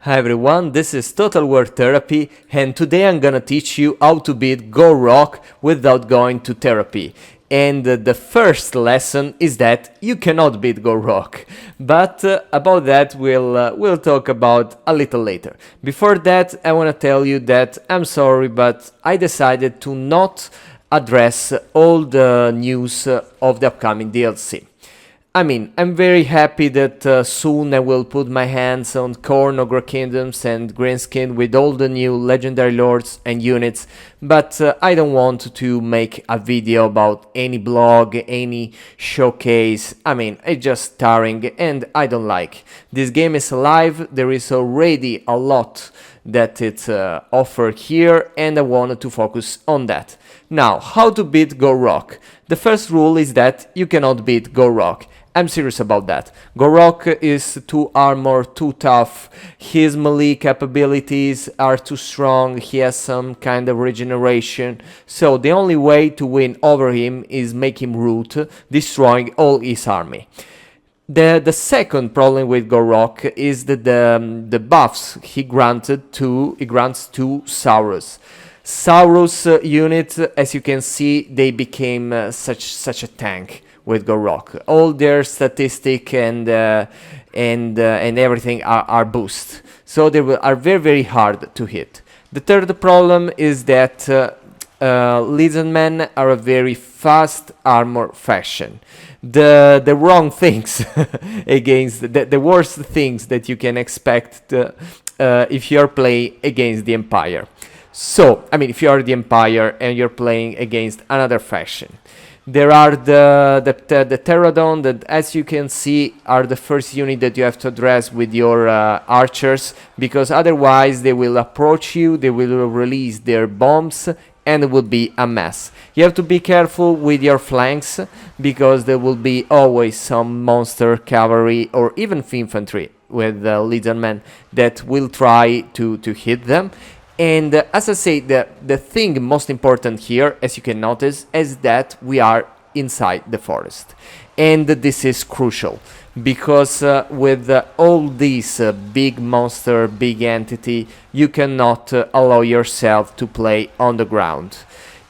Hi everyone, this is Total War Therapy, and today I'm gonna teach you how to beat Gor Rok without going to therapy. And the first lesson is that you cannot beat Gor Rok, but about that we'll talk about a little later. Before that, I wanna tell you that I'm sorry, but I decided to not address all the news of the upcoming DLC. I mean, I'm very happy that soon I will put my hands on Khorne, Ogre Kingdoms and Greenskin with all the new legendary lords and units, but I don't want to make a video about any blog, any showcase. I mean, it's just tiring and I don't like. This game is alive, there is already a lot that it's offered here and I wanted to focus on that. Now, how to beat Gor Rok? The first rule is that you cannot beat Gor Rok. I'm serious about that. Gor Rok is too armored, too tough, his melee capabilities are too strong, he has some kind of regeneration, so the only way to win over him is make him root, destroying all his army. The second problem with Gor Rok is that the buffs he grants to Saurus. Saurus unit, as you can see, they became such a tank with Gor Rok. All their statistic and everything are boost, so they are very hard to hit. The third problem is that Lizardmen are a very fast armor faction. The wrong things against the worst things that you can expect if you're playing against the Empire. So, I mean, if you are the Empire and you're playing against another faction. There are the Pterodon that, as you can see, are the first unit that you have to address with your archers, because otherwise they will approach you, they will release their bombs, and it will be a mess. You have to be careful with your flanks, because there will be always some monster cavalry or even infantry with Lizardmen that will try to hit them. And as I say, the thing most important here, as you can notice, is that we are inside the forest. And this is crucial, because with all these big monster, big entity, you cannot allow yourself to play on the ground.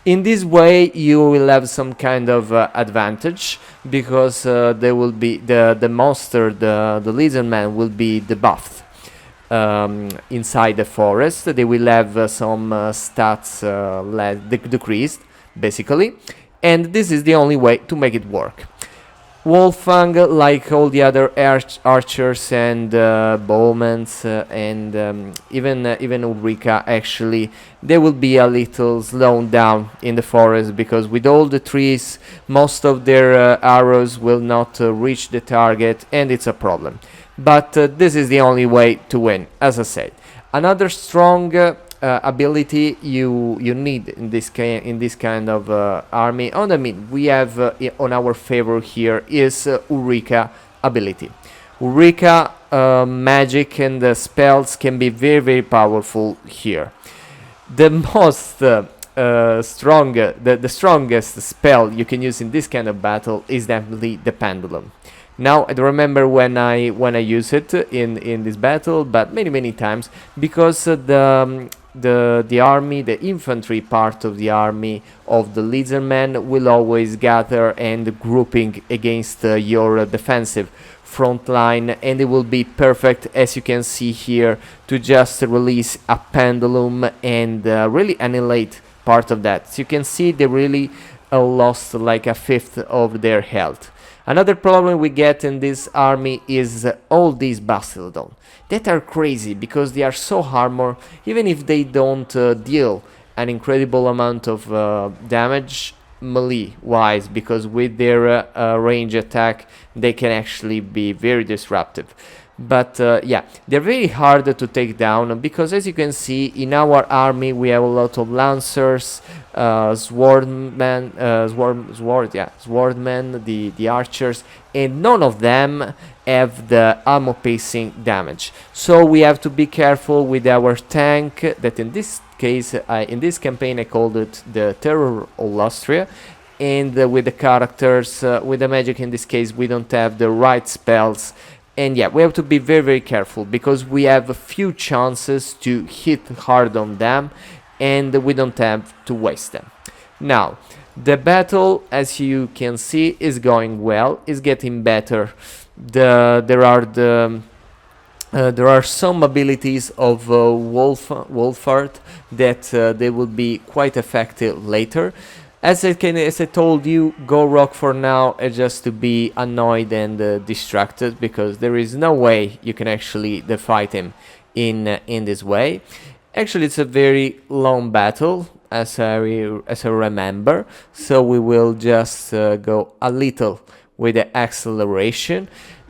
In this way, you will have some kind of advantage, because there will be the monster, the Lizardman will be debuffed. Inside the forest, they will have some stats decreased, basically, and this is the only way to make it work. Wolfang, like all the other archers and bowmen and even Ulrika, actually, they will be a little slowed down in the forest, because with all the trees, most of their arrows will not reach the target, and it's a problem. But this is the only way to win, as I said. Another strong ability you need in this kind of army, and I mean we have on our favor here is Ulrika ability. Ulrika magic and spells can be very powerful here. The most the strongest spell you can use in this kind of battle is definitely the pendulum. Now I don't remember when I use it in this battle, but many times, because the army, the infantry part of the army of the Lizardmen will always gather and grouping against your defensive front line, and it will be perfect, as you can see here, to just release a pendulum and really annihilate part of that. So you can see they really lost like a fifth of their health. Another problem we get in this army is all these Bastildon that are crazy, because they are so armored, even if they don't deal an incredible amount of damage melee wise, because with their range attack they can actually be very disruptive. But yeah, they're very hard to take down, because as you can see in our army we have a lot of lancers, swordmen, the archers, and none of them have the armor pacing damage. So we have to be careful with our tank, that in this case, in this campaign I called it the Terror of Lustria, and with the characters, with the magic in this case we don't have the right spells And yeah, we have to be very, very careful because we have a few chances to hit hard on them and we don't have to waste them. Now, the battle, as you can see, is going well, is getting better. There are some abilities of Wolfart that they will be quite effective later. As I told you, Gor Rok for now is just to be annoyed and distracted because there is no way you can actually defeat him in this way. Actually, it's a very long battle, as I remember, so we will just go a little with the acceleration.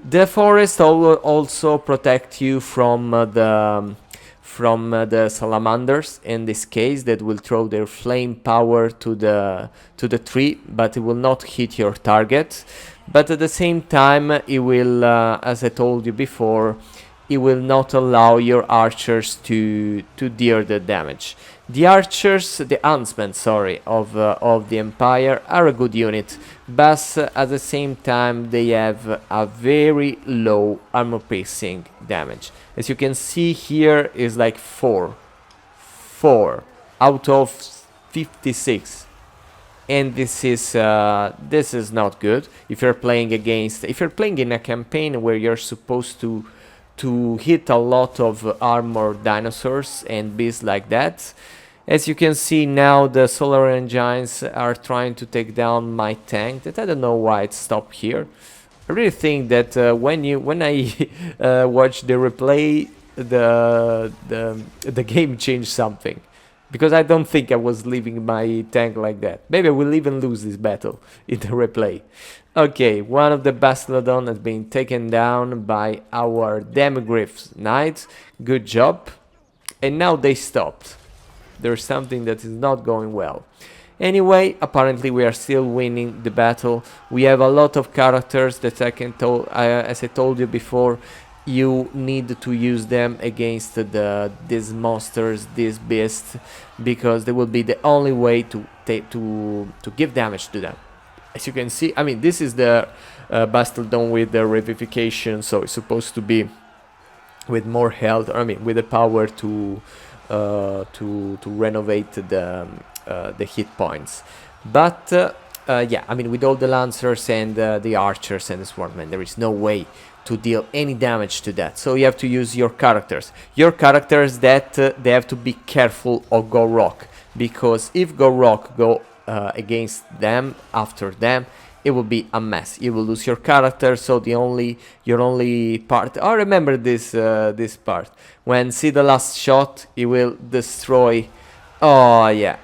The forest will also protect you from the salamanders in this case that will throw their flame power to the tree, but it will not hit your target. But at the same time, it will, as I told you before, it will not allow your archers to deal the damage. The archers, the huntsmen, sorry, of the Empire are a good unit, but at the same time they have a very low armor piercing damage. As you can see here is like 4 out of 56. And this is not good if you're playing in a campaign where you're supposed to hit a lot of armored dinosaurs and beasts like that. As you can see now, the solar engines are trying to take down my tank. That I don't know why it stopped here. I really think that when I watch the replay, the game changed something, because I don't think I was leaving my tank like that. Maybe I will even lose this battle in the replay. Okay, one of the Bastillodon has been taken down by our Demogryphs Knights. Good job. And now they stopped. There's something that is not going well. Anyway, apparently we are still winning the battle. We have a lot of characters that as I told you before, you need to use them against these monsters, these beasts, because they will be the only way to give damage to them. As you can see, I mean, this is the Bastildon with the revivification, so it's supposed to be with more health, or I mean, with the power to renovate the hit points. But yeah, I mean, with all the lancers and the archers and the swordsmen, there is no way to deal any damage to that. So you have to use your characters. Your characters that they have to be careful of Gor Rok, because if Gor Rok go against them, after them, it will be a mess. You will lose your character. So your only part. I remember this this part. When see the last shot, it will destroy. Oh yeah.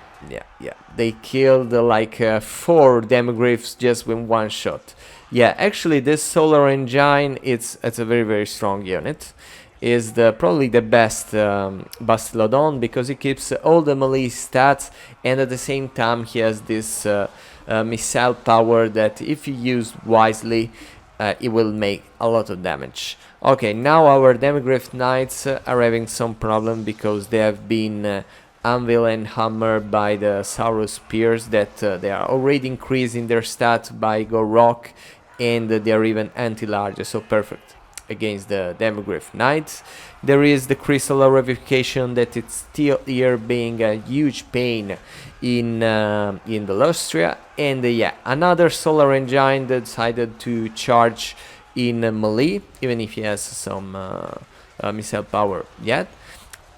They killed like 4 Demogryphs just with one shot. Yeah, actually, this solar engine, it's a very, very strong unit. Is probably the best Bastillodon, because he keeps all the melee stats, and at the same time he has this missile power that if you use wisely, it will make a lot of damage. Okay, now our Demogryph Knights are having some problem because they have been anvil and hammered by the Saurus spears that they are already increasing their stats by Gor Rok, and they are even anti-large, so perfect against the Demogryph Knights. There is the crystal revivification that it's still here being a huge pain in the lustria, and yeah, another solar engine that decided to charge in melee, even if he has some missile power yet.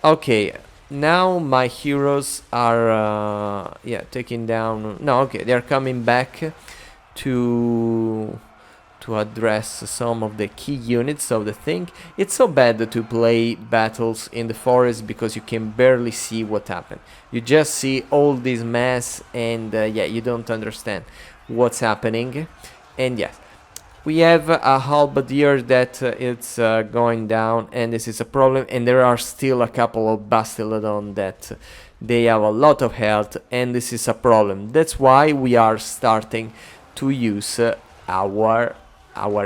Okay, now my heroes are yeah, taking down. No, okay, they are coming back to address some of the key units of the thing. It's so bad to play battles in the forest because you can barely see what happened. You just see all this mess, and yeah, you don't understand what's happening. And yes, we have a halberdier that it's going down, and this is a problem. And there are still a couple of Bastillodon that they have a lot of health, and this is a problem. That's why we are starting to use our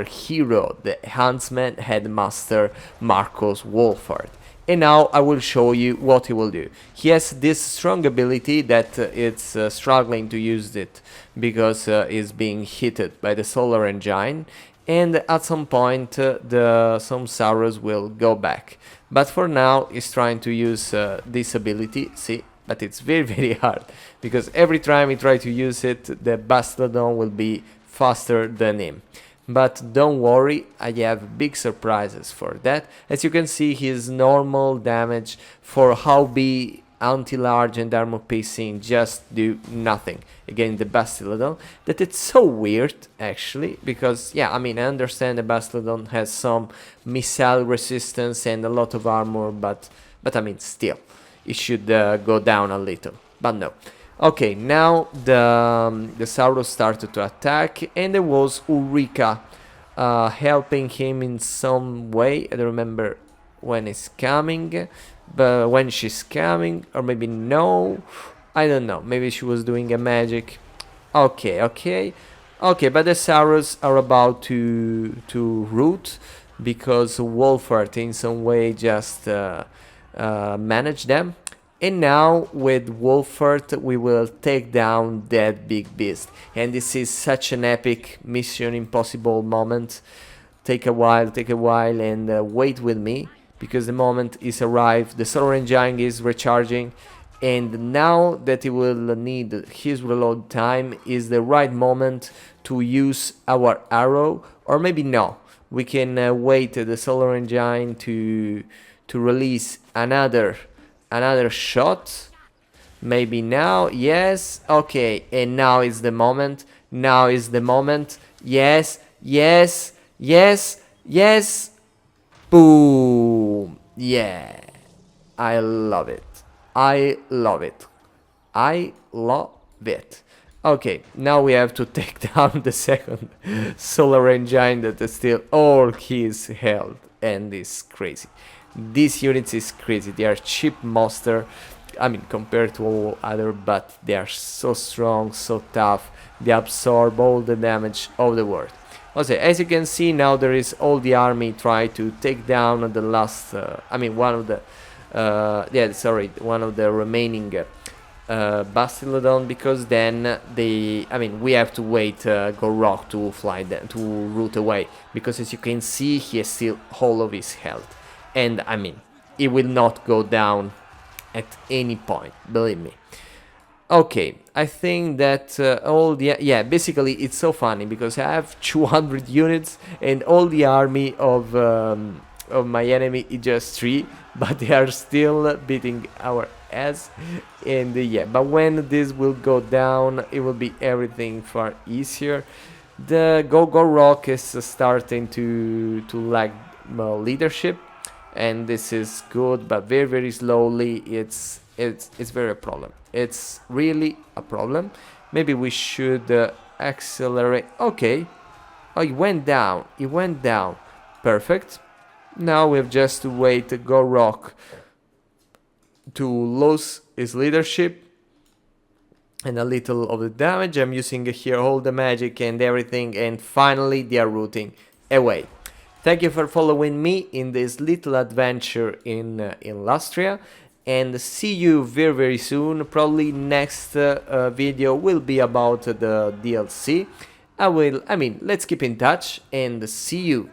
hero, the Huntsman Headmaster Marcos Wolfart. And now I will show you what he will do. He has this strong ability that it's struggling to use it because it's being hit by the solar engine. and at some point some Saurus will go back. But for now he's trying to use this ability, see, but it's very very hard, because every time he tries to use it, the Bastardon will be faster than him. But don't worry, I have big surprises for that. As you can see, his normal damage for how big anti-large and armor piercing just do nothing against the Bastardon. That it's so weird actually, because yeah, I mean, I understand the Bastardon has some missile resistance and a lot of armor, but I mean, still it should go down a little, but no. Okay, now the Saurus started to attack, and there was Ulrika helping him in some way. I don't remember when it's coming, but when she's coming, or maybe no, I don't know, maybe she was doing a magic. Okay, but the Saurus are about to root, because Wolfart in some way just managed them. And now with Wolfart we will take down that big beast, and this is such an epic Mission Impossible moment. Take a while, and wait with me, because the moment is arrived. The Solar Engine is recharging, and now that he will need his reload time is the right moment to use our arrow. Or maybe no, we can wait the Solar Engine to release another shot. Maybe now, yes, okay, and now is the moment, yes, boom, yeah, I love it. Okay, now we have to take down the second Solar Engine that is still all his health, and is crazy. These units is crazy. They are cheap monster, I mean, compared to all other, but they are so strong, so tough. They absorb all the damage of the world. Also, as you can see, now there is all the army try to take down the last, one of the, one of the remaining Bastardon, because then we have to wait Gor Rok to fly them, to root away, because as you can see, he has still all of his health. And I mean, it will not go down at any point, believe me. Okay, I think that basically it's so funny, because I have 200 units and all the army of my enemy is just 3, but they are still beating our ass. And but when this will go down, it will be everything far easier. The Gor Rok is starting to lack leadership, and this is good, but very very slowly. It's very a problem. It's really a problem. Maybe we should accelerate. Okay, oh, it went down, perfect. Now we have just to wait Gor Rok to lose his leadership and a little of the damage. I'm using here all the magic and everything, and finally they are rooting away. Thank you for following me in this little adventure in Lustria, and see you very very soon. Probably next video will be about the DLC. Let's keep in touch, and see you.